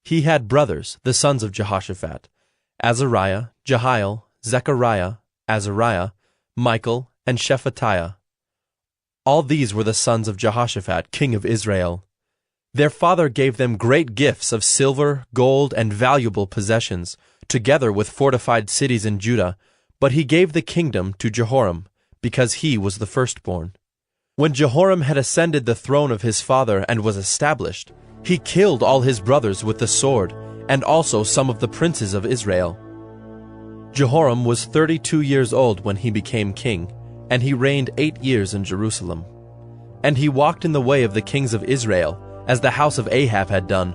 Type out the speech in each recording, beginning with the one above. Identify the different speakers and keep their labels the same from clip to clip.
Speaker 1: He had brothers, the sons of Jehoshaphat: Azariah, Jehiel, Zechariah, Azariah, Michael, and Shephatiah. All these were the sons of Jehoshaphat, king of Israel. Their father gave them great gifts of silver, gold, and valuable possessions, together with fortified cities in Judah, but he gave the kingdom to Jehoram, because he was the firstborn. When Jehoram had ascended the throne of his father and was established, he killed all his brothers with the sword, and also some of the princes of Israel. Jehoram was 32 years old when he became king, and he reigned 8 years in Jerusalem. And he walked in the way of the kings of Israel, as the house of Ahab had done,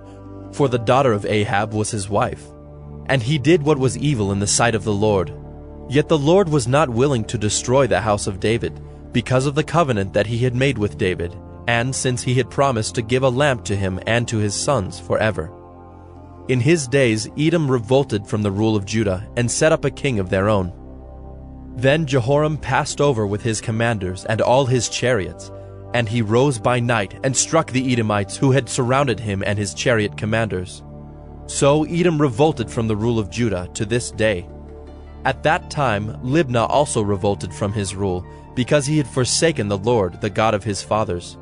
Speaker 1: for the daughter of Ahab was his wife. And he did what was evil in the sight of the Lord. Yet the Lord was not willing to destroy the house of David, because of the covenant that he had made with David, and since he had promised to give a lamp to him and to his sons forever. In his days Edom revolted from the rule of Judah and set up a king of their own. Then Jehoram passed over with his commanders and all his chariots, and he rose by night and struck the Edomites who had surrounded him and his chariot commanders. So Edom revolted from the rule of Judah to this day. At that time Libnah also revolted from his rule, because he had forsaken the Lord, the God of his fathers.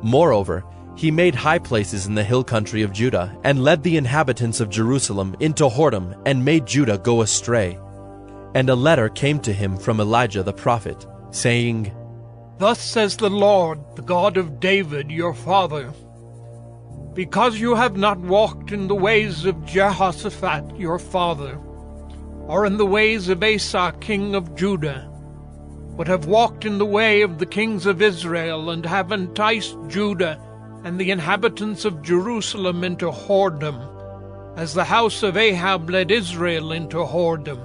Speaker 1: Moreover, he made high places in the hill country of Judah, and led the inhabitants of Jerusalem into whoredom, and made Judah go astray. And a letter came to him from Elijah the prophet, saying,
Speaker 2: Thus says the Lord, the God of David your father, because you have not walked in the ways of Jehoshaphat your father, or in the ways of Asa king of Judah, but have walked in the way of the kings of Israel, and have enticed Judah and the inhabitants of Jerusalem into whoredom, as the house of Ahab led Israel into whoredom.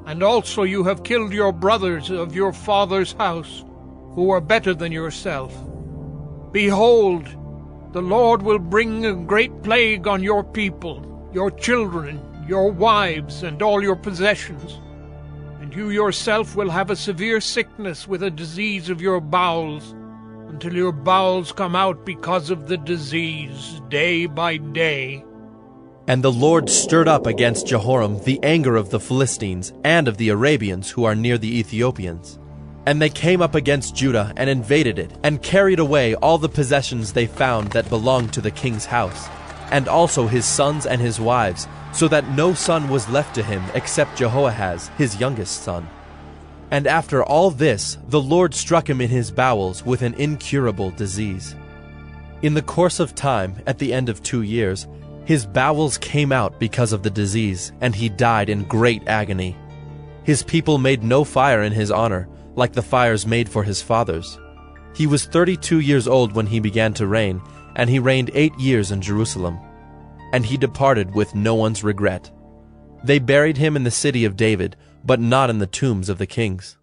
Speaker 2: And also you have killed your brothers of your father's house, who are better than yourself. Behold, the Lord will bring a great plague on your people, your children, your wives, and all your possessions. And you yourself will have a severe sickness with a disease of your bowels, until your bowels come out because of the disease, day by day.
Speaker 1: And the Lord stirred up against Jehoram the anger of the Philistines and of the Arabians who are near the Ethiopians. And they came up against Judah and invaded it, and carried away all the possessions they found that belonged to the king's house, and also his sons and his wives, so that no son was left to him except Jehoahaz, his youngest son. And after all this, the Lord struck him in his bowels with an incurable disease. In the course of time, at the end of 2 years, his bowels came out because of the disease, and he died in great agony. His people made no fire in his honor, like the fires made for his fathers. He was 32 years old when he began to reign, and he reigned 8 years in Jerusalem. And he departed with no one's regret. They buried him in the city of David, but not in the tombs of the kings.